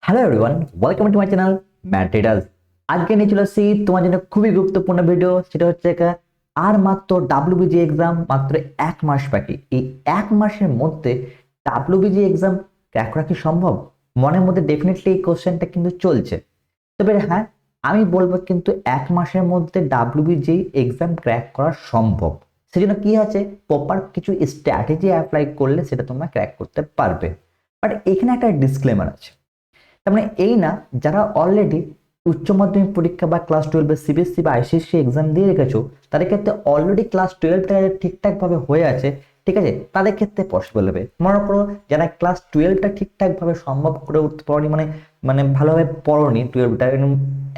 Hello everyone, welcome to my channel math traders. আজকে নিয়ে চলে আসছি তোমার জন্য খুবই গুরুত্বপূর্ণ ভিডিও। সেটা হচ্ছে আর মাত্র ডাব্লিউবিজি এক্সাম মাত্র 1 মাস বাকি। এই 1 মাসের মধ্যে ডাব্লিউবিজি এক্সাম ক্র্যাক করা কি সম্ভব? মনের মধ্যে ডেফিনেটলি এই কোশ্চেনটা কিন্তু চলছে। তবে হ্যাঁ, আমি বলবো কিন্তু 1 মাসের মধ্যে ডাব্লিউবিজি এক্সাম ক্র্যাক করা সম্ভব। সেজন্য কি আছে, প্রপার কিছু স্ট্র্যাটেজি অ্যাপ্লাই করলে সেটা তোমরা ক্র্যাক করতে পারবে। বাট এখানে একটা ডিসক্লেমার আছে। তার মানে এই না, যারা অলরেডি উচ্চ মাধ্যমিক পরীক্ষা বা ক্লাস 12 সিবিএসসি বা আইসিএসসি এক্সাম দিয়ে রেখেছো, তাদের ক্ষেত্রে অলরেডি ক্লাস 12টা ঠিকঠাক ভাবে হয়ে আছে, ঠিক আছে, তাদের ক্ষেত্রে পসিবল হবে। মনে করো যারা ক্লাস 12টা ঠিকঠাক ভাবে সম্ভব করে উঠতে পারোনি, মানে মানে ভালোভাবে পড়োনি 12টা,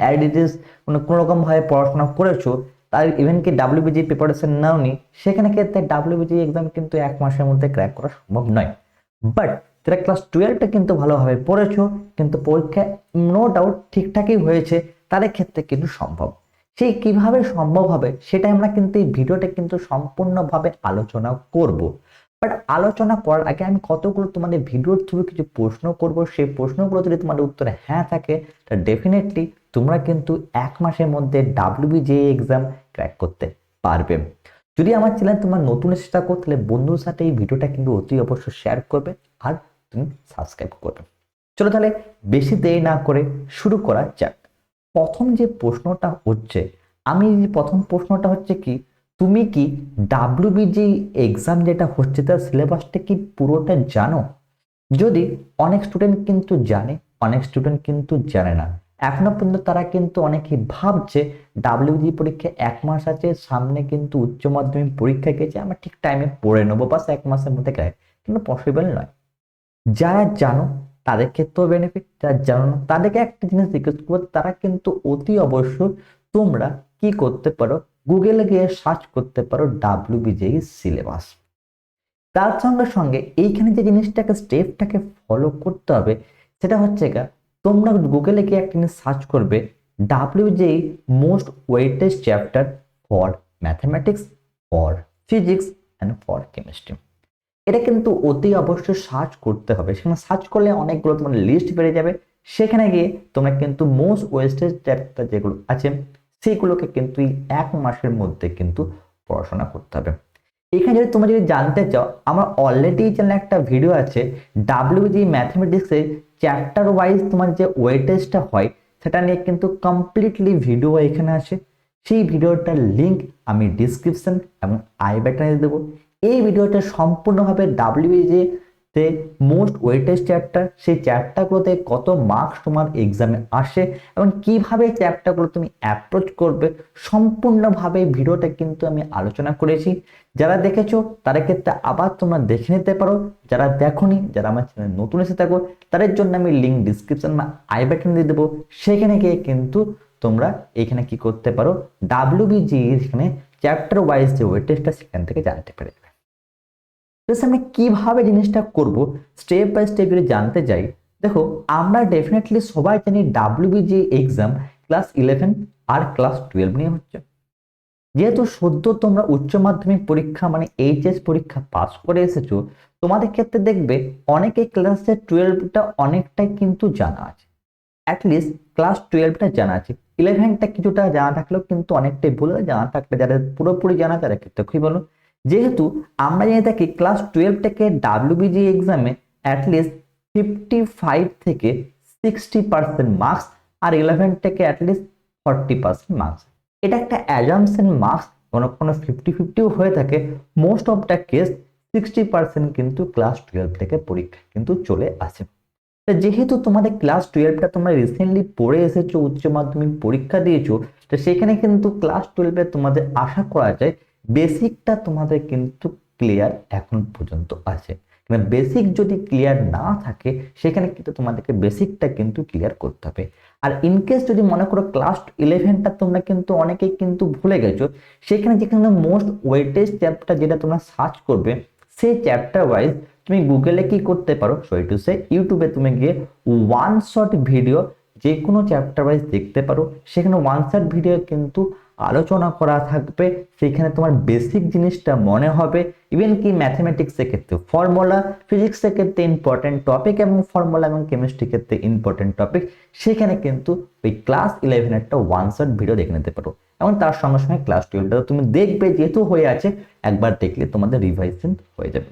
অ্যাজ ইট ইজ কোনো রকম ভাবে পড়াশোনা করেছো, তার ইভেন কি ডাব্লিউবিজি প্রিপারেশন নাওনি, সেখানে ক্ষেত্রে ডাব্লিউবিজি এক্সাম কিন্তু 1 মাসের মধ্যে ক্র্যাক করা সম্ভব নয়। বাট যারা ক্লাস 12টা কিন্তু ভালোভাবে পড়েছো, কিন্তু পরীক্ষায় নো ডাউট ঠিকঠাকই হয়েছে, তাদের ক্ষেত্রে কিন্তু সম্ভব। সেই কিভাবে সম্ভব হবে সেটা আমরা কিন্তু এই ভিডিওটা কিন্তু সম্পূর্ণভাবে আলোচনা করব। বাট আলোচনা করার আগে আমি কতগুলো তোমাদের ভিডিওর থ্রু কিছু প্রশ্ন করব। সেই প্রশ্নগুলো যদি তোমাদের উত্তরে হ্যাঁ থাকে, তা ডেফিনেটলি তোমরা কিন্তু 1 মাসের মধ্যে ডাব্লিউবিজিএ এক্সাম ক্র্যাক করতে পারবে। যদি আমার চ্যানেল তোমার নতুন এসে থাকো, তাহলে বন্ধুর সাথে এই ভিডিওটা কিন্তু অতি অবশ্যই শেয়ার করবে আর তুমি সাবস্ক্রাইব করবে। চলো তাহলে বেশি দেরি না করে শুরু করা যাক। প্রথম যে প্রশ্নটা হচ্ছে, প্রথম প্রশ্নটা হচ্ছে কি, তুমি কি ডাব্লিউবিজি এক্সাম যেটা হচ্ছে তার সিলেবাসটা কি পুরোটা জানো? যদি অনেক স্টুডেন্ট কিন্তু জানে, অনেক স্টুডেন্ট কিন্তু জানে না। এখনো পর্যন্ত তারা কিন্তু অনেকে ভাবছে ডাব্লিউজি পরীক্ষা 1 মাস আছে, সামনে কিন্তু উচ্চ মাধ্যমিক পরীক্ষা গেছে, আমরা ঠিক টাইমে পড়ে নেবো, বাস 1 মাসের মধ্যে কিন্তু পসিবল নয়। যারা জানো তাদের ক্ষেত্রেও বেনিফিট, যারা জানো না তাদেরকে একটা জিনিস রিকোয়েস্ট করবো, তারা কিন্তু অতি অবশ্যই তোমরা কি করতে পারো, গুগলে গিয়ে সার্চ করতে পারো ডাব্লিউবিজিএ সিলেবাস। তার সঙ্গে সঙ্গে এইখানে যে জিনিসটাকে স্টেপটাকে ফলো করতে হবে, সেটা হচ্ছে তোমরা গুগলে গিয়ে একটা জিনিস সার্চ করবে, WBJEE most weighted chapter for mathematics, for physics and for chemistry. এটা কিন্তু অতি অবশ্যই সার্চ করতে হবে। সেখানে সার্চ করলে অনেকগুলো তোমার লিস্ট বেড়ে যাবে। সেখানে গিয়ে তোমরা কিন্তু মোস্ট ওয়েস্টেজ চ্যাপ্টার যেগুলো আছে সেগুলোকে কিন্তু এই 1 মাসের মধ্যে কিন্তু পড়াশোনা করতে হবে। এখানে যদি তোমরা যদি জানতে চাও, আমার অলরেডি চ্যানেলে একটা ভিডিও আছে ডাব্লিউজি ম্যাথমেটিক্সের চ্যাপ্টার ওয়াইজ তোমার যে ওয়েটেজটা হয় সেটা নিয়ে কিন্তু কমপ্লিটলি ভিডিও এখানে আছে। সেই ভিডিওটার লিঙ্ক আমি ডিসক্রিপশন এবং আই বাটনে দেবো। এই ভিডিওটা সম্পূর্ণভাবে ডাব্লিউবিজি তে মোস্ট ওয়েটেজ চ্যাপ্টার, সেই চ্যাপ্টারগুলোতে কত মার্কস তোমার এক্সামে আসে এবং কিভাবে চ্যাপ্টারগুলো তুমি অ্যাপ্রোচ করবে, সম্পূর্ণভাবে ভিডিওটা কিন্তু আমি আলোচনা করেছি। যারা দেখেছো তাদের ক্ষেত্রে আবার তোমরা দেখে নিতে পারো, যারা দেখোনি, যারা আমার চ্যানেল নতুন এসে থাকো, তাদের জন্য আমি লিঙ্ক ডিসক্রিপশন বা আই বাটন দিয়ে দেবো। সেখানে গিয়ে কিন্তু তোমরা এখানে কি করতে পারো, ডাব্লিউবিজি এখানে চ্যাপ্টার ওয়াইজ যে ওয়েটেজটা সেখান থেকে জানতে পারবে। আমরা কিভাবে জিনিসটা করব স্টেপ বাই স্টেপ যদি জানতে যাই, দেখো আমরা ডেফিনেটলি সবাই জানি ডাব্লিউবিজি এক্সাম ক্লাস 11 আর ক্লাস 12 নিয়ে হচ্ছে। যেহেতু সদ্য তোমরা উচ্চ মাধ্যমিক পরীক্ষা মানে এইচএস পরীক্ষা পাস করে এসেছো, তোমাদের ক্ষেত্রে দেখবে অনেকে ক্লাসে 12টা অনেকটাই কিন্তু জানা আছে। অ্যাটলিস্ট ক্লাস 12টা জানা আছে, 11টা কিছুটা জানা থাকলেও কিন্তু অনেকটাই ভুল। জানা থাকলে যাদের পুরোপুরি জানা তাদের ক্ষেত্রে খুবই ভালো। যেহেতু আমরা জেনে থাকি ক্লাস 12 থেকে ডাব্লিউবিজি এক্সামে অ্যাটলিস্ট 55 থেকে 60% মার্কস, আর 11 থেকে অ্যাটলিস্ট 40% মার্কস। এটা একটা অ্যাজাম্পশন মার্কস, কোনো কোনো 50-50ও হয়ে থাকে। মোস্ট অফ দ্য কেস 60% কিন্তু ক্লাস 12 থেকে পরীক্ষা কিন্তু চলে আসে। যেহেতু তোমাদের ক্লাস 12টা তোমরা রিসেন্টলি পড়ে এসেছো, উচ্চ মাধ্যমিক পরীক্ষা দিয়েছো, তো সেখানে কিন্তু ক্লাস 12 তোমাদের আশা করা যায় বেসিকটা তোমাদের কিন্তু ক্লিয়ার এখন পর্যন্ত আছে। কিন্তু বেসিক যদি ক্লিয়ার না থাকে, সেখানে কিন্তু তোমাদেরকে বেসিকটা কিন্তু ক্লিয়ার করতে হবে। আর ইনকেস যদি মনে করো ক্লাস 11টা তোমরা কিন্তু অনেকেই কিন্তু ভুলে গেছো, সেখানে যেখানে মোস্ট ওয়েটেজ চ্যাপ্টার যেটা তোমরা সার্চ করবে, সেই চ্যাপ্টার ওয়াইজ তুমি গুগলে কি করতে পারো, সরি টু সে ইউটিউবে তুমি গিয়ে ওয়ান শট ভিডিও যে কোনো চ্যাপ্টার ওয়াইজ দেখতে পারো। সেখানে ওয়ান শট ভিডিও কিন্তু আলোচনা করা থাকবে, সেখানে তোমার বেসিক জিনিসটা মনে হবে। ইভেন কি ম্যাথমেটিক্সের ক্ষেত্রে ফর্মুলা, ফিজিক্সের ক্ষেত্রে ইম্পর্টেন্ট টপিক এবং ফর্মুলা, এবং কেমিস্ট্রির ক্ষেত্রে ইম্পর্টেন্ট টপিক, সেখানে কিন্তু ওই ক্লাস 11 একটা ওয়ান শট ভিডিও দেখে নিতে পারো। এবং তার সঙ্গে সঙ্গে ক্লাস 12টা তুমি দেখবে, যেহেতু হয়ে আছে, একবার দেখলে তোমাদের রিভাইশন হয়ে যাবে।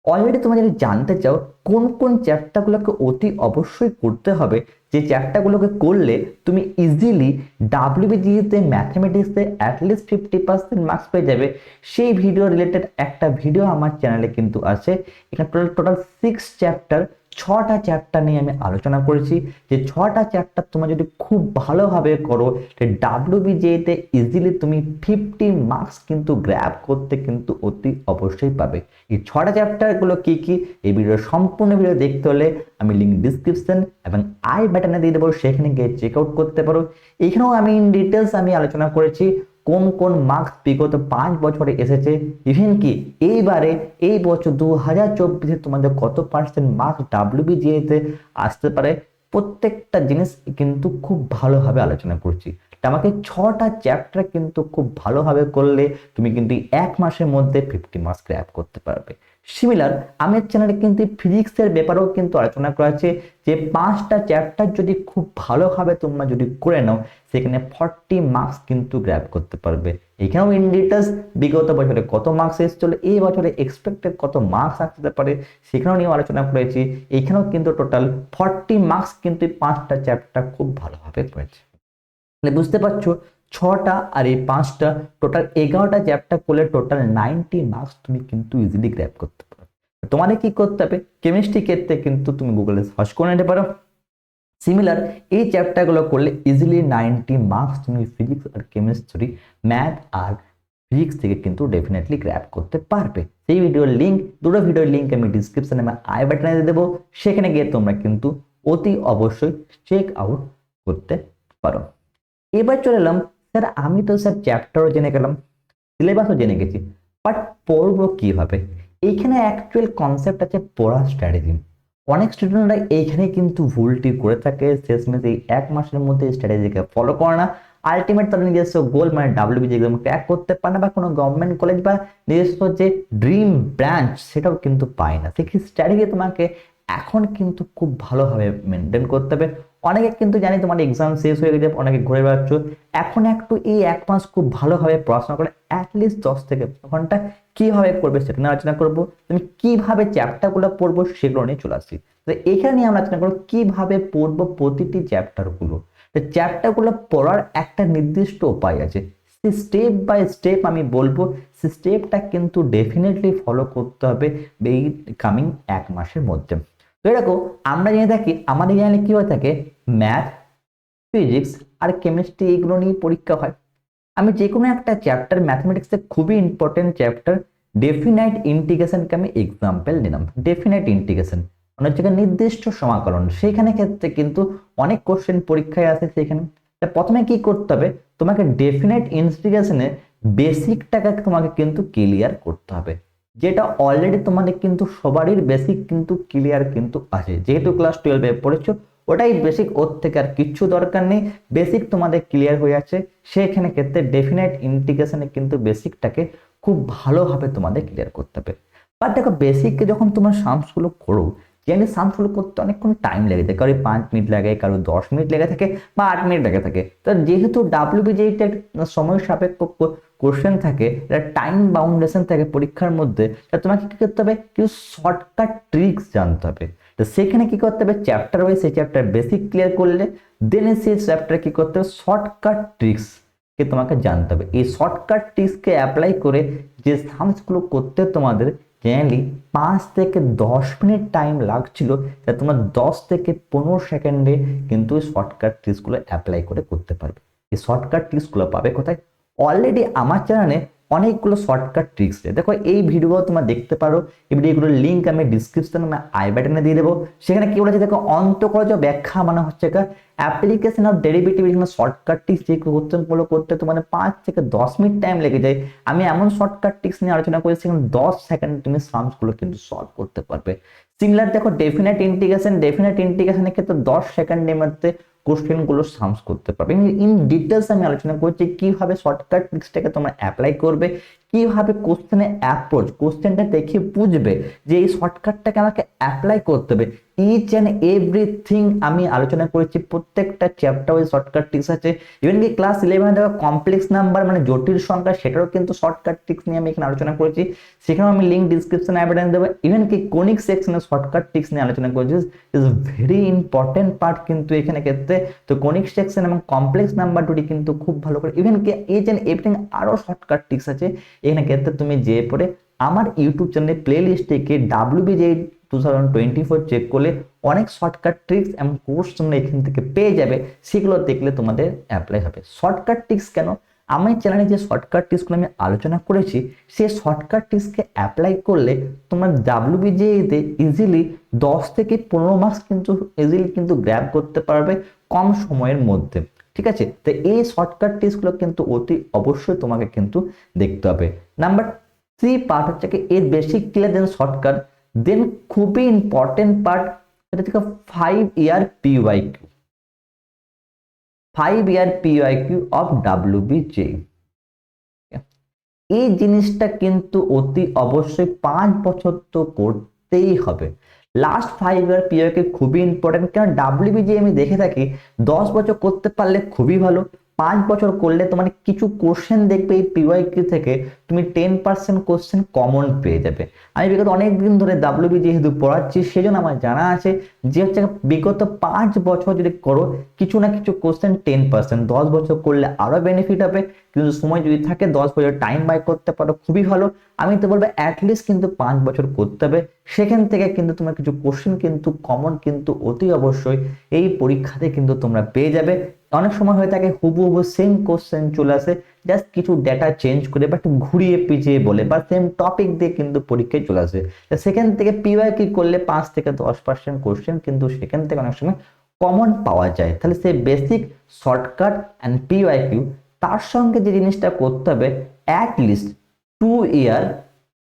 অলরেডি তোমরা যদি জানতে চাও কোন কোন চ্যাপ্টারগুলোকে অতি অবশ্যই করতে হবে, যে চ্যাপ্টারগুলোকে করলে তুমি ইজিলি ডাব্লিউবিজিতে ম্যাথমেটিক্সে অ্যাটলিস্ট 50% মার্কস পেয়ে যাবে, সেই ভিডিও রিলেটেড একটা ভিডিও আমার চ্যানেলে কিন্তু আছে। এখানে টোটাল 6 চ্যাপ্টার, 6টা চ্যাপ্টার নিয়ে আমি আলোচনা করেছি। যে 6টা চ্যাপ্টার তোমরা যদি খুব ভালোভাবে করো, ডাব্লিউবিজিতে ইজিলি তুমি 50 মার্কস কিন্তু গ্র্যাব করতে কিন্তু অতি অবশ্যই পাবে। এই 6টা চ্যাপ্টারগুলো কি কি, এই ভিডিওর সম্পূর্ণ ভিডিও দেখতে হলে আমি লিঙ্ক ডিসক্রিপশন এবং আই বাটনে দিয়ে দেবো, সেখানে গিয়ে চেক আউট করতে পারো। এখানেও আমি ইন ডিটেলস আমি আলোচনা করেছি কোন কোন মার্কস বিগত 5 বছরে এসেছে, ইভেন কি এইবারে এই বছর 2024 তোমাদের কত পার্সেন্ট মার্কস ডাব্লিউবিজিএতে আসতে পারে, প্রত্যেকটা জিনিস কিন্তু খুব ভালোভাবে আলোচনা করছি। আমাকে 6টা চ্যাপ্টার কিন্তু খুব ভালোভাবে করলে তুমি কিন্তু এক মাসের মধ্যে 50 মার্কস গ্র্যাব করতে পারবে। সিমিলার আমার চ্যানেলে কিন্তু ফিজিক্সের ব্যাপারেও কিন্তু আলোচনা করা আছে, যে 5টা চ্যাপ্টার যদি খুব ভালোভাবে তোমরা যদি করে নাও, সেখানে 40 মার্কস কিন্তু গ্র্যাব করতে পারবে। এখানেও ইন ডিটেলস বিগত বছরে কত মার্কস এসেছিল, এই বছরে এক্সপেক্টেড কত মার্কস আসতে পারে, সেখানেও নিয়ে আলোচনা করেছি। এখানেও কিন্তু টোটাল 40 মার্কস কিন্তু 5টা চ্যাপ্টার খুব ভালোভাবে করেছে। বুঝতে পারছো, 6টা আর এই 5টা টোটাল 11টা চ্যাপ্টার করলে টোটাল 90 মার্কস তুমি কিন্তু ইজিলি গ্র্যাব করতে পারো। তোমাদের কি করতে হবে, কেমিস্ট্রি ক্ষেত্রে কিন্তু তুমি গুগলে সার্চ করে নিতে পারো। সিমিলার এই চ্যাপ্টারগুলো করলে ইজিলি 90 মার্কস তুমি ফিজিক্স আর কেমিস্ট্রি, ম্যাথ আর ফিজিক্স থেকে কিন্তু ডেফিনেটলি গ্র্যাব করতে পারবে। সেই ভিডিওর লিঙ্ক, দুটো ভিডিওর লিঙ্ক আমি ডিসক্রিপশনে আই বাটনে দিয়ে দেবো, সেখানে গিয়ে তোমরা কিন্তু অতি অবশ্যই চেক আউট করতে পারো। এবার চলে এলাম, স্যার আমি তো স্যার চ্যাপ্টারও জেনে গেলাম, সিলেবাসও জেনে গেছি, বাট পড়বো কিভাবে? এইখানে অ্যাকচুয়াল কনসেপ্ট আছে পড়ার স্ট্র্যাটেজি। অনেক স্টুডেন্টরা এইখানে কিন্তু ভুলটি করে থাকে, শেষমেশ এই এক মাসের মধ্যে স্ট্র্যাটেজিকে ফলো করে না, আলটিমেট তাদের নিজস্ব গোল মানে ডাব্লিউবিজি এক্সাম ক্র্যাক করতে পারে না, বা কোনো গভর্নমেন্ট কলেজ বা নিজস্ব যে ড্রিম ব্রাঞ্চ সেটাও কিন্তু পায় না। সেই স্ট্র্যাটেজি তোমাকে এখন কিন্তু খুব ভালোভাবে মেনটেন করতে হবে। অনেকে কিন্তু জানি তোমার এক্সাম শেষ হয়ে গেছে, অনেকে ঘুরে বেড়াচ্ছ, এখন একটু এই এক মাস খুব ভালোভাবে পড়াশোনা করে অ্যাটলিস্ট 10 থেকে 12 ঘন্টা কিভাবে করবে সেটা নিয়ে আলোচনা করবো। তুমি কিভাবে চ্যাপ্টারগুলো পড়বো সেগুলো নিয়ে চলে আসছি। তো এখানে নিয়ে আমরা আলোচনা করবো কিভাবে পড়বো প্রতিটি চ্যাপ্টারগুলো। চ্যাপ্টারগুলো পড়ার একটা নির্দিষ্ট উপায় আছে, স্টেপ বাই স্টেপ আমি বলবো, সেই স্টেপটা কিন্তু ডেফিনেটলি ফলো করতে হবে এই কামিং এক মাসের মধ্যে। তো দেখো, আমরা জেনে থাকি আমাদের জানলে কি হয়ে থাকে, ম্যাথ, ফিজিক্স আর কেমিস্ট্রি এগুলো নিয়ে পরীক্ষা হয়। আমি যে কোনো একটা চ্যাপ্টার, ম্যাথমেটিক্সের খুবই ইম্পর্টেন্ট চ্যাপ্টার ডেফিনাইট ইন্টিগ্রেশনকে আমি এক্সাম্পল নিলাম। ডেফিনাইট ইন্টিগ্রেশন মানে হচ্ছে নির্দিষ্ট সমাকলন, সেইখানে ক্ষেত্রে কিন্তু অনেক কোশ্চেন পরীক্ষায় আসে। সেখানে প্রথমে কি করতে হবে, তোমাকে ডেফিনাইট ইন্টিগ্রেশনের বেসিকটাকে তোমাকে কিন্তু ক্লিয়ার করতে হবে, যেটা অলরেডি তোমাদের কিন্তু সবারই বেসিক কিন্তু ক্লিয়ার কিন্তু আছে, যেহেতু ক্লাস 12-এ পড়েছো, ওটাই বেসিক, ওর থেকে আর কিচ্ছু দরকার নেই, বেসিক তোমাদের ক্লিয়ার হয়ে আছে। সেখানে ক্ষেত্রে ডেফিনাইট ইন্টিগ্রেশনে কিন্তু বেসিকটাকে খুব ভালোভাবে তোমাদের ক্লিয়ার করতে হবে। বাট দেখো, বেসিককে যখন তোমার সামসগুলো করো, জানি সামসগুলো করতে অনেকক্ষণ টাইম লেগে যায়, কারো 5 মিনিট লাগে, কারো 10 মিনিট লেগে থাকে, বা 8 মিনিট লেগে থাকে। তো যেহেতু ডাব্লিউবিজিএতে সময় সাপেক্ষ কোশ্চেন থাকে, টাইম বাউন্ডেশন থাকে পরীক্ষার মধ্যে, তা তোমাকে কি করতে হবে, কিছু শর্টকাট ট্রিক্স জানতে হবে। তো সেখানে কি করতে হবে, চ্যাপ্টার ওয়াইজ সেই চ্যাপ্টার বেসিক ক্লিয়ার করলে দেন সেই চ্যাপ্টার কি করতে হবে, শর্টকাট ট্রিক্স কে তোমাকে জানতে হবে। এই শর্টকাট ট্রিক্সকে অ্যাপ্লাই করে যে সামসগুলো করতে তোমাদের জেনারেলি 5 থেকে 10 মিনিট টাইম লাগছিল, তা তোমরা 10 থেকে 15 সেকেন্ডে কিন্তু শর্টকাট ট্রিক্সগুলো অ্যাপ্লাই করে করতে পারবে। এই শর্টকাট ট্রিক্সগুলো পাবে কোথায়, অলরেডি আমার চ্যানেলে অনেকগুলো শর্টকাট ট্রিক্স দেখো, এই ভিডিও তোমরা দেখতে পারো। এই ভিডিওগুলোর লিঙ্ক আমি ডিসক্রিপশনে আই বাটনে দিয়ে দেবো। সেখানে কি বলেছে দেখো, অন্তঃকলজ ব্যাখ্যা মানে হচ্ছে application of derivative shortcut tricks যে কোশ্চেনগুলো করতে তোমাদের 5 থেকে 10 মিনিট টাইম লেগে যায়। আমি এমন শর্টকাট ট্রিক্স নিয়ে আলোচনা করেছি, সেখানে 10 সেকেন্ড তুমি সামসগুলো কিন্তু সলভ করতে পারবে। সিমিলার দেখো, ডেফিনাইট ইন্টিগ্রেশনের ক্ষেত্রে 10 সেকেন্ডের মধ্যে কোশ্চেনগুলো সামস করতে পারবে। ইন ডিটেলস আমি আলোচনা করছি কিভাবে শর্টকাট ট্রিক্সটাকে তোমরা অ্যাপ্লাই করবে, কিভাবে কোশ্চেনে অ্যাপ্রোচ, কোশ্চেনটা দেখে বুঝবে যে এই শর্টকাটটাকে আমাকে অ্যাপ্লাই করতে হবে। ইচ অ্যান্ড এভরিথিং আমি আলোচনা করেছি, প্রত্যেকটা চ্যাপ্টার ওই শর্টকাট ট্রিক্স আছে। ইভেন কি ক্লাস 11 দেখো কমপ্লেক্স নাম্বার মানে জটিল সংখ্যা, সেটারও কিন্তু শর্টকাট ট্রিক্স নিয়ে আমি এখানে আলোচনা করেছি, সেখানেও আমি লিঙ্ক ডিসক্রিপশনে অ্যাড দেবো। ইভেন কি কোনিক সেকশনে শর্টকাট ট্রিক্স নিয়ে আলোচনা করেছি, ইজ ভেরি ইম্পর্টেন্ট পার্ট কিন্তু এখানে ক্ষেত্রে। তো কোনিক সেকশন এবং কমপ্লেক্স নাম্বার দুটি কিন্তু খুব ভালো করে, ইভেন কি ইচ অ্যান্ড এভরিথিং আরও শর্টকাট ট্রিক্স আছে এখানে ক্ষেত্রে। তুমি যে পরে আমার ইউটিউব চ্যানেলে প্লে লিস্টে গিয়ে WBJEE 2024 চেক করলে অনেক শর্টকাট ট্রিক্স এবং কোর্স তোমরা এখান থেকে পেয়ে যাবে, সেগুলো দেখলে তোমাদের অ্যাপ্লাই হবে। শর্টকাট ট্রিক্স কেন? আমার চ্যানেলে যে শর্টকাট ট্রিক্সগুলো আমি আলোচনা করেছি, সেই শর্টকাট ট্রিক্সকে অ্যাপ্লাই করলে তোমরা WBJEE-তে ইজিলি 10 থেকে 15 মার্কস কিন্তু ইজিলি কিন্তু গ্র্যাব করতে পারবে কম সময়ের মধ্যে। ঠিক আছে, তো এই শর্টকাট ট্রিক্সগুলো কিন্তু অতি অবশ্যই তোমাকে কিন্তু দেখতে হবে। নাম্বার 3 পার্ট হচ্ছে কি এর বেসিক ক্লিয়ার দেন শর্টকাট, দেন খুবই ইম্পর্টেন্ট পার্ট সেটা থেকে 5 ইয়ার PYQ, 5 year PYQ of WBJEE। এই জিনিসটা কিন্তু অতি অবশ্যই 5 বছর তো করতেই হবে। লাস্ট 5 ইয়ার PYQ খুবই ইম্পর্টেন্ট, কারণ WBJEE আমি দেখে থাকি 10 বছর করতে পারলে খুবই ভালো, 5 বছর করলে তোমার কিছু কোশ্চেন দেখবে এই PYQ থেকে তুমি 10% কোশ্চেন কমন পেয়ে যাবে। আমি বিগত অনেকদিন ধরে WBJEE যেহেতু পড়াচ্ছি, সেজন্য আমার জানা আছে যে হচ্ছে বিগত 5 বছর যদি করো কিছু না কিছু কোশ্চেন 10%, 10 বছর করলে আরো বেনিফিট হবে। কিন্তু সময় যদি থাকে 10 বছর টাইম বাই করতে পারো খুবই ভালো। আমি তো বলবো অ্যাটলিস্ট কিন্তু 5 বছর করতে হবে, সেখান থেকে কিন্তু তোমার কিছু কোশ্চেন কিন্তু কমন কিন্তু অতি অবশ্যই এই পরীক্ষাতে কিন্তু তোমরা পেয়ে যাবে। অনেক সময় হয়ে থাকে হুবহু সেম কোশ্চেন চলে আসে, জাস্ট কিছু ডেটা চেঞ্জ করে বা একটু ঘুরিয়ে পিছিয়ে বলে বা সেম টপিক দিয়ে কিন্তু পরীক্ষায় চলে আসে। সেখান থেকে PYQ করলে 5 থেকে 10% কোশ্চেন কিন্তু সেখান থেকে অনেক সময় কমন পাওয়া যায়। তাহলে সেই বেসিক শর্টকাট অ্যান্ড PYQ, তার সঙ্গে যে জিনিসটা করতে হবে অ্যাটলিস্ট 2 ইয়ার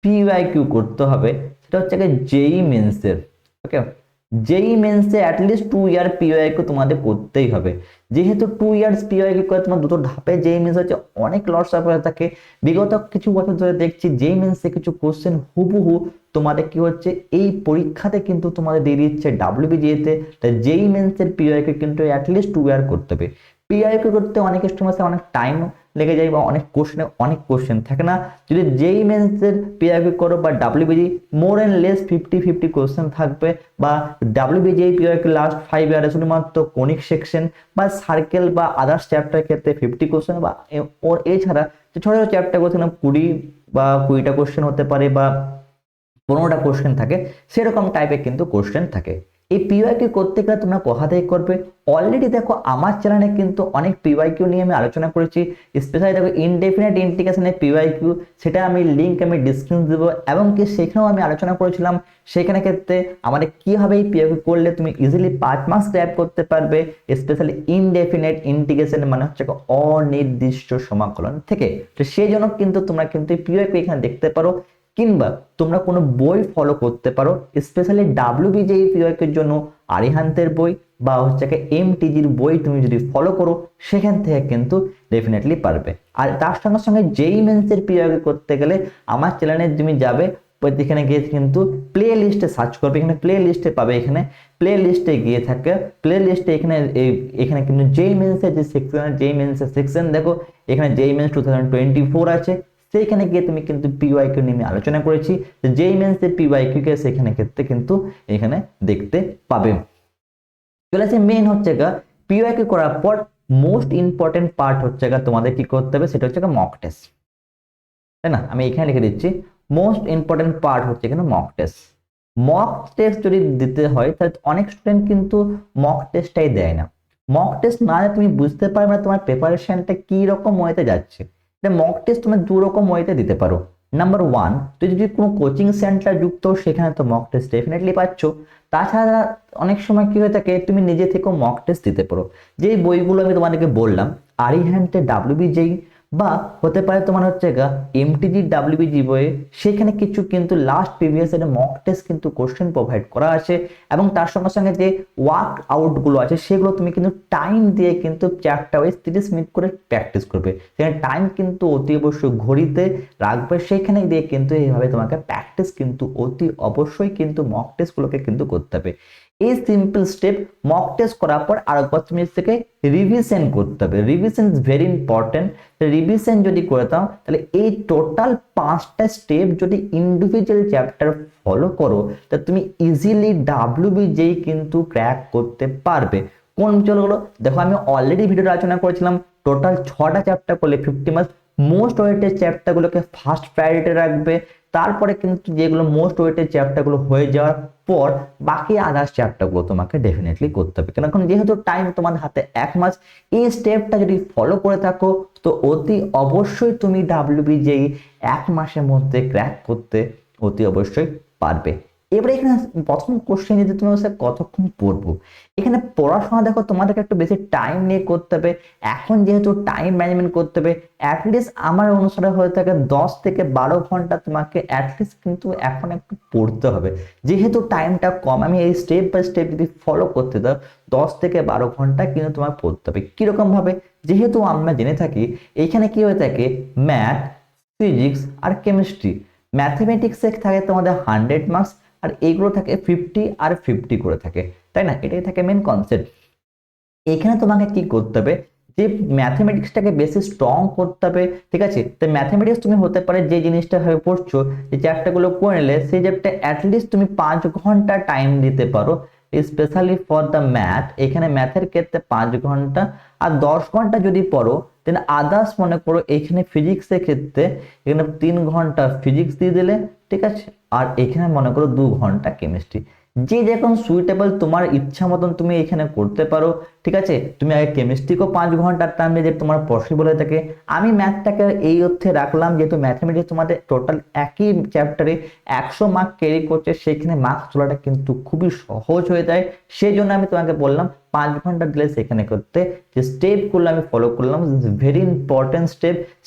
PYQ করতে হবে, সেটা হচ্ছে JEE মেন্সের। ওকে, JEE মেন্সে অ্যাটলিস্ট 2 ইয়ার PYQ তোমাদের করতেই হবে। যেহেতু 2 ইয়ার্স PYQ করে তোমার দুটো ধাপে JEE মেন্স হচ্ছে, অনেক লস হয়ে থাকে। বিগত কিছু বছর ধরে দেখছি JEE মেন্সে কিছু কোশ্চেন হুবহু তোমাদের কি হচ্ছে এই পরীক্ষাতে কিন্তু তোমাদের দিয়ে দিচ্ছে WBJEE-তে। তাই JEE মেন্সের PYQ কিন্তু অ্যাটলিস্ট 2 ইয়ার করতে হবে। PYQ করতে অনেক স্টুডেন্টস অনেক টাইম লেগে যায় বা অনেক কোশ্চেন থাকে না। যদি JEE মেন্সের PYQ করো বা WBJEE, more and less 50-50 question থাকবে। বা WBJEE PYQ লাস্ট 5 ইয়ারে শুধুমাত্র কোনিক সেকশন বা সার্কেল বা আদার্স চ্যাপ্টার ক্ষেত্রে 50 কোশ্চেন, বা ওর এছাড়া ছোট ছোট চ্যাপ্টার কোশ্চেন 20 বা 20টা কোশ্চেন হতে পারে বা 15টা কোশ্চেন থাকে, সেরকম টাইপের কিন্তু কোশ্চেন থাকে। এই PYQ করতে গেলে তোমরা কোথা থেকে করবে? অলরেডি দেখো আমার চ্যানেলে কিন্তু অনেক PYQ নিয়ে আমি আলোচনা করেছি, স্পেশালি দেখো ইনডেফিনিট ইন্টিগ্রেশনের PYQ, সেটা আমি লিঙ্ক আমি ডিসক্রিপশন দেবো। এবং কি সেখানেও আমি আলোচনা করেছিলাম সেখানে ক্ষেত্রে আমাদের কিভাবে এই PYQ করলে তুমি ইজিলি 5 মার্কস গ্র্যাব করতে পারবে, স্পেশালি ইনডেফিনিট ইন্টিগ্রেশন মানে হচ্ছে অনির্দিষ্ট সমাকলন থেকে। তো সেই জন্য কিন্তু তোমরা কিন্তু PYQ এখানে দেখতে পারো, কিংবা তোমরা কোনো বই ফলো করতে পারো, স্পেশালি WBJEE PYQ এর জন্য আরিহান্তের বই বা হচ্ছে MTGর বই তুমি যদি ফলো করো, সেখান থেকে কিন্তু ডেফিনেটলি পারবে। আর তার সঙ্গে সঙ্গে JEE মেন্সের PYQ করতে গেলে আমার চ্যানেলে তুমি যাবে, এখানে গিয়ে কিন্তু প্লে লিস্টে সার্চ করবে, এখানে প্লে লিস্টে পাবে, এখানে প্লে লিস্টে গিয়ে থাকে, প্লে লিস্টে এখানে কিন্তু JEE মেন্সের যে সেকশন, JEE মেন্সের সেকশন দেখো, এখানে JEE মেন্স 2024 আছে, সেইখানে গিয়ে তুমি কিন্তু PYQ নিয়ে আলোচনা করেছি, JEE মেন্সের PYQ কে সেখানে ক্ষেত্রে কিন্তু এখানে দেখতে পাবে। চলে আসে মেইন হচ্ছে PYQ করার পর মোস্ট ইম্পর্টেন্ট পার্ট হচ্ছে তোমাদের কি করতে হবে, সেটা হচ্ছে মক টেস্ট, তাই না? আমি এখানে লিখে দিচ্ছি মোস্ট ইম্পর্টেন্ট পার্ট হচ্ছে এখানে মক টেস্ট। মক টেস্ট যদি দিতে হয় তাহলে অনেক স্টুডেন্ট কিন্তু মক টেস্টটাই দেয় না। মক টেস্ট না তুমি বুঝতে পারবে না তোমার প্রিপারেশনটা কি রকম ওয়েতে যাচ্ছে। মক টেস্ট তুমি দু রকম ওয়েতে দিতে পারো। নাম্বার 1, তুই যদি কোনো কোচিং সেন্টার যুক্ত সেখানে তো মক টেস্ট ডেফিনেটলি পাচ্ছ। তাছাড়া অনেক সময় কি হয়ে থাকে তুমি নিজে থেকেও মক টেস্ট দিতে পারো। যেই বইগুলো আমি তোমাদেরকে বললাম, আরিহান্তে WBJEE বা হতে পারে তোমার হচ্ছে এমটিজি ডাব্লিউবিজি বইয়ে সেখানে কিছু কিন্তু লাস্ট প্রিভিয়াস এর মক টেস্ট কিন্তু কোশ্চেন প্রোভাইড করা আছে, এবং তার সঙ্গে সঙ্গে যে ওয়ার্ক আউট গুলো আছে সেগুলো তুমি কিন্তু টাইম দিয়ে কিন্তু চ্যাপ্টার ওয়াইজ 30 মিনিট করে প্র্যাকটিস করবে। সেখানে টাইম কিন্তু অতি অবশ্যই ঘড়িতে রাখবে, সেখানে দিয়ে কিন্তু এইভাবে তোমাকে প্র্যাকটিস কিন্তু অতি অবশ্যই কিন্তু মক টেস্ট গুলোকে কিন্তু করতে হবে। এই সিম্পল স্টেপ মক টেস্ট করার পর আরেকবার তুমি থেকে রিভিশন করতে হবে। Revision is very important. Revision যদি করে দাও তাহলে এই টোটাল 5টা স্টেপ যদি ইন্ডিভিজুয়াল চ্যাপ্টার ফলো করো তা তুমি ইজিলি ডাব্লিউবিজেই কিন্তু ক্র্যাক করতে পারবে। কোন চলগুলো দেখো, আমি অলরেডি ভিডিওতে আলোচনা করেছিলাম টোটাল 6টা চ্যাপ্টার করলে 50 মার্কস। মোস্ট ওয়েটেড চ্যাপ্টারগুলোকে ফার্স্ট প্রায়োরিটি রাখবে, তারপরে কিন্তু যেগুলো মোস্ট ওয়েটেড চ্যাপ্টারগুলো হয়ে যাওয়ার পর বাকি আদার্স চ্যাপ্টারগুলো তোমাকে ডেফিনেটলি করতে হবে। কারণ এখন যেহেতু টাইম তোমাদের হাতে 1 মাস, এই স্টেপটা যদি ফলো করে থাকো তো অতি অবশ্যই তুমি ডাব্লিউবিজেই 1 মাসের মধ্যে ক্র্যাক করতে অতি অবশ্যই পারবে। এবারে এখানে প্রথম কোশ্চেন যদি তুমি কতক্ষণ পড়বো, এখানে পড়াশোনা দেখো তোমাদেরকে একটু বেশি টাইম নিয়ে করতে হবে। এখন যেহেতু টাইম ম্যানেজমেন্ট করতে হবে, অ্যাটলিস্ট আমার অনুসারে হয়ে থাকে 10 থেকে 12 ঘন্টা তোমাকে অ্যাটলিস্ট কিন্তু এখন একটু পড়তে হবে। যেহেতু টাইমটা কম, আমি এই স্টেপ বাই স্টেপ যদি ফলো করতে দাও 10 থেকে 12 ঘন্টা কিন্তু তোমার পড়তে হবে। কিরকম ভাবে, যেহেতু আমরা জেনে থাকি এইখানে কি হয়ে থাকে ম্যাথ, ফিজিক্স আর কেমিস্ট্রি। ম্যাথমেটিক্সে থাকে তোমাদের 100 মার্কস, আর এইগুলো থাকে 50 আর 50 করে থাকে, তাই না? এটাই থাকে মেন কনসেপ্ট। এখানে তোমাকে কি করতে হবে, যে ম্যাথমেটিক্সটাকে বেশি স্ট্রং করতে হবে, ঠিক আছে? তো ম্যাথমেটিক্স তুমি হতে পারে যে জিনিসটা হয়ে পড়ছো, যে চ্যাপ্টারগুলো করে নিলে সেই চ্যাপ্টার অ্যাটলিস্ট তুমি 5 ঘন্টা টাইম দিতে পারো, স্পেশালি ফর দ্য ম্যাথ। এখানে ম্যাথের ক্ষেত্রে 5 ঘন্টা, আর 10 ঘন্টা যদি পড়ো দেন আদার্স মনে করো এখানে ফিজিক্সের ক্ষেত্রে এখানে 3 ঘন্টা ফিজিক্স দিয়ে দিলে, ঠিক আছে? আর এখানে মনে করো 2 ঘন্টা কেমিস্ট্রি। যে যখন সুইটেবল তোমার ইচ্ছা মতন তুমি এখানে করতে পারো, ঠিক আছে? তুমি আগে কেমিস্ট্রিকেও 5 ঘন্টার টাইম দিয়ে তোমার পসিবল হয়ে থাকে। আমি ম্যাথটাকে এই অর্থে রাখলাম যেহেতু ম্যাথমেটিক্স তোমাদের টোটাল একই চ্যাপ্টারে 100 মার্ক ক্যারি করছে, সেখানে মার্কস তোলাটা কিন্তু খুবই সহজ হয়ে যায়। সেই জন্য আমি তোমাকে বললাম 5 ঘন্টা দিলে সেখানে করতে। যে স্টেপগুলো আমি ফলো করলাম, ভেরি ইম্পর্টেন্ট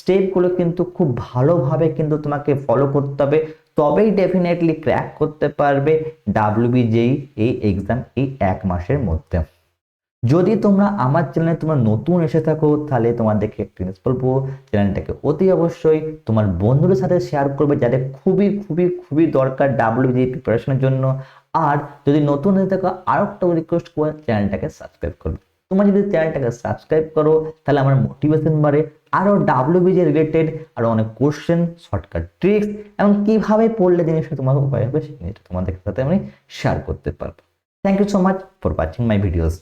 স্টেপগুলো কিন্তু খুব ভালোভাবে কিন্তু তোমাকে ফলো করতে হবে, তবেই ডেফিনেটলি ক্র্যাক করতে পারবে ডাব্লিউবিজেই এই এক্সাম এই 1 মাসের মধ্যে। যদি তোমরা আমার চ্যানেলে তোমরা নতুন এসে থাকো তাহলে তোমাদেরকে একটি জিনিস বলবো, চ্যানেলটাকে অতি অবশ্যই তোমার বন্ধুদের সাথে শেয়ার করবে যাদের খুবই খুবই খুবই দরকার ডাব্লিউবিজেই প্রিপারেশনের জন্য। আর যদি নতুন হয়ে থাকো আরো একটা রিকোয়েস্ট করে চ্যানেলটাকে সাবস্ক্রাইব করবে। তোমরা যদি চ্যানেলটাকে সাবস্ক্রাইব করো তাহলে আমার মোটিভেশন বাড়ে, আরো ডাব্লিউবিজে রিলেটেড আরো অনেক কোশ্চেন, শর্টকাট ট্রিক্স এবং কিভাবে পড়লে জিনিসটা তোমার উপায় হবে সেই জিনিসটা তোমাদের সাথে আমি শেয়ার করতে পারবো। Thank you so much for watching my videos.